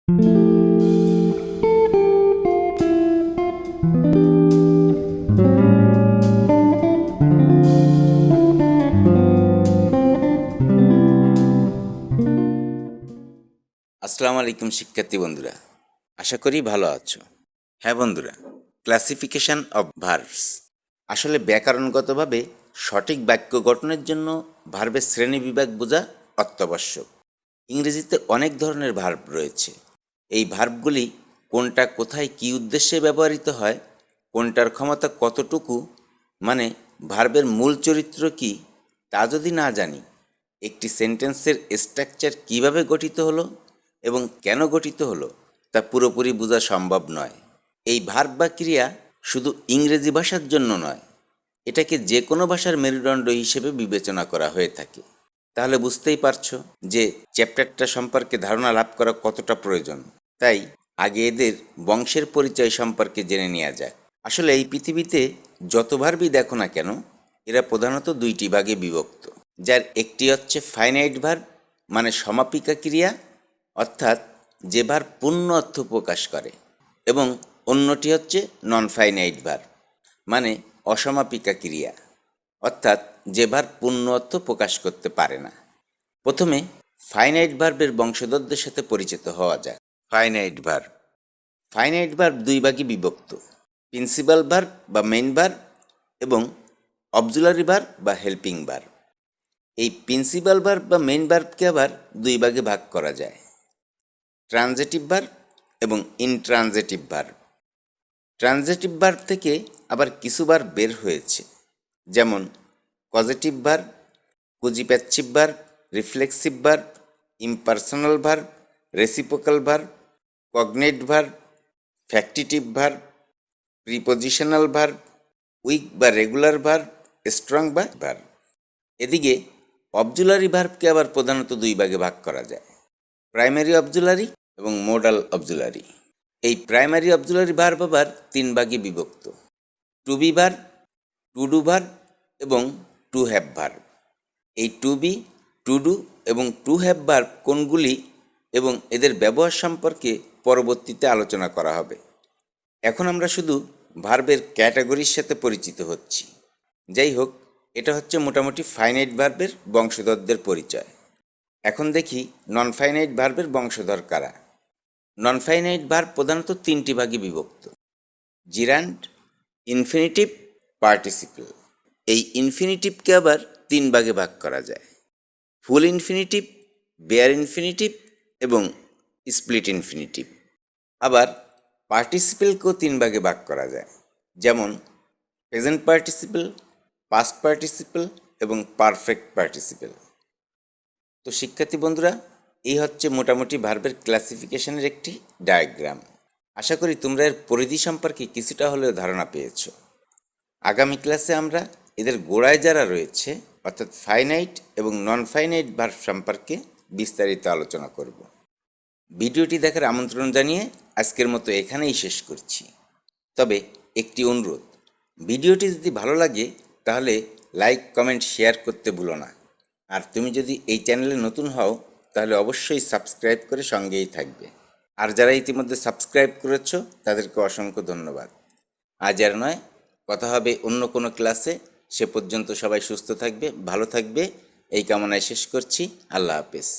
আসসালামু আলাইকুম শিক্ষার্থী বন্ধুরা, আশা করি ভালো আছো। হ্যাঁ বন্ধুরা, ক্লাসিফিকেশন অফ ভার্বস আসলে ব্যাকরণগতভাবে সঠিক বাক্য গঠনের জন্য ভার্বের শ্রেণী বিভাগ বোঝা অত্যাবশ্যক। ইংরেজিতে অনেক ধরনের ভার্ব রয়েছে। এই ভার্বগুলি কোনটা কোথায় কী উদ্দেশ্যে ব্যবহৃত হয়, কোনটার ক্ষমতা কতটুকু, মানে ভার্বের মূল চরিত্র কী, তা যদি না জানি একটি সেন্টেন্সের স্ট্রাকচার কিভাবে গঠিত হলো এবং কেন গঠিত হলো তা পুরোপুরি বোঝা সম্ভব নয়। এই ভার্ব বা ক্রিয়া শুধু ইংরেজি ভাষার জন্য নয়, এটাকে যে কোনো ভাষার মেরুদণ্ড হিসেবে বিবেচনা করা হয়ে থাকে। তাহলে বুঝতেই পারছো যে চ্যাপ্টারটা সম্পর্কে ধারণা লাভ করা কতটা প্রয়োজন। তাই আগে এদের বংশের পরিচয় সম্পর্কে জেনে নেওয়া যাক। আসলে এই পৃথিবীতে যত ভার্বই দেখো না কেন, এরা প্রধানত দুইটি ভাগে বিভক্ত, যার একটি হচ্ছে ফাইনাইট ভার্ব, মানে সমাপিকা ক্রিয়া, অর্থাৎ যে ভার্ব পূর্ণ অর্থ প্রকাশ করে, এবং অন্যটি হচ্ছে নন ফাইনাইট ভার্ব, মানে অসমাপিকা ক্রিয়া, অর্থাৎ যে ভার্ব পূর্ণ অর্থ প্রকাশ করতে পারে না। প্রথমে ফাইনাইট ভার্বের বংশধরদের সাথে পরিচিত হওয়া যাক। ফাইনাইট ভার্ব দুই ভাগে বিভক্ত, প্রিন্সিপাল ভার্ব বা মেইন ভার্ব এবং অবজুলারি ভার্ব বা হেল্পিং ভার্ব। এই প্রিন্সিপাল ভার্ব বা মেইন ভার্বকে আবার দুই ভাগে ভাগ করা যায়, ট্রানজিটিভ ভার্ব এবং ইনট্রানজিটিভ ভার্ব। ট্রানজিটিভ ভার্ব থেকে আবার কিছু ভার্ব বের হয়েছে, যেমন positive verb, quasi passive verb, reflexive verb, impersonal verb, reciprocal verb, cognate verb, factitive verb, prepositional verb, weak বা রেগুলার ভার্ব, স্ট্রং বা ভার্ব। এদিকে অবজুলারি ভার্বকে আবার প্রধানত দুই ভাগে ভাগ করা যায়, প্রাইমারি অবজুলারি এবং মোডাল অবজুলারি। এই প্রাইমারি অবজুলারি ভার্ব আবার তিন ভাগে বিভক্ত, to be verb, to do verb এবং টু হ্যাভ ভার্ব। এই টু বি, টু ডু এবং টু হ্যাভ ভার্ব কোনগুলি এবং এদের ব্যবহার সম্পর্কে পরবর্তীতে আলোচনা করা হবে। এখন আমরা শুধু ভার্বের ক্যাটাগরির সাথে পরিচিত হচ্ছি। যাই হোক, এটা হচ্ছে মোটামুটি ফাইনাইট ভার্বের বংশধরদের পরিচয়। এখন দেখি নন ফাইনাইট ভার্বের বংশধর কারা। নন ফাইনাইট ভার্ব প্রধানত তিনটি ভাগে বিভক্ত, জিরান্ড, ইনফিনিটিভ, পার্টিসিপল। এই ইনফিনিটিভকে আবার তিন ভাগে ভাগ করা যায়, ফুল ইনফিনিটিভ, বেয়ার ইনফিনিটিভ এবং স্প্লিট ইনফিনিটিভ। আবার পার্টিসিপেলকেও তিন ভাগে ভাগ করা যায়, যেমন প্রেজেন্ট পার্টিসিপল, পাস্ট পার্টিসিপল এবং পারফেক্ট পার্টিসিপল। তো শিক্ষার্থী বন্ধুরা, এই হচ্ছে মোটামুটি ভার্বের ক্লাসিফিকেশনের একটি ডায়াগ্রাম। আশা করি তোমরা এর পরিধি সম্পর্কে কিছুটা হলেও ধারণা পেয়েছ। আগামী ক্লাসে আমরা এদের গোড়ায় যারা রয়েছে, অর্থাৎ ফাইনাইট এবং নন ফাইনাইট ভার্ব সম্পর্কে বিস্তারিত আলোচনা করব। ভিডিওটি দেখার আমন্ত্রণ জানিয়ে আজকের মতো এখানেই শেষ করছি। তবে একটি অনুরোধ, ভিডিওটি যদি ভালো লাগে তাহলে লাইক, কমেন্ট, শেয়ার করতে ভুলো না। আর তুমি যদি এই চ্যানেলে নতুন হও তাহলে অবশ্যই সাবস্ক্রাইব করে সঙ্গেই থাকবে। আর যারা ইতিমধ্যে সাবস্ক্রাইব করেছ তাদেরকে অসংখ্য ধন্যবাদ। আজ আর নয়, কথা হবে অন্য কোনো ক্লাসে। সে পর্যন্ত সবাই সুস্থ থাকবে, ভালো থাকবে, এই কামনায় শেষ করছি। আল্লাহ হাফেজ।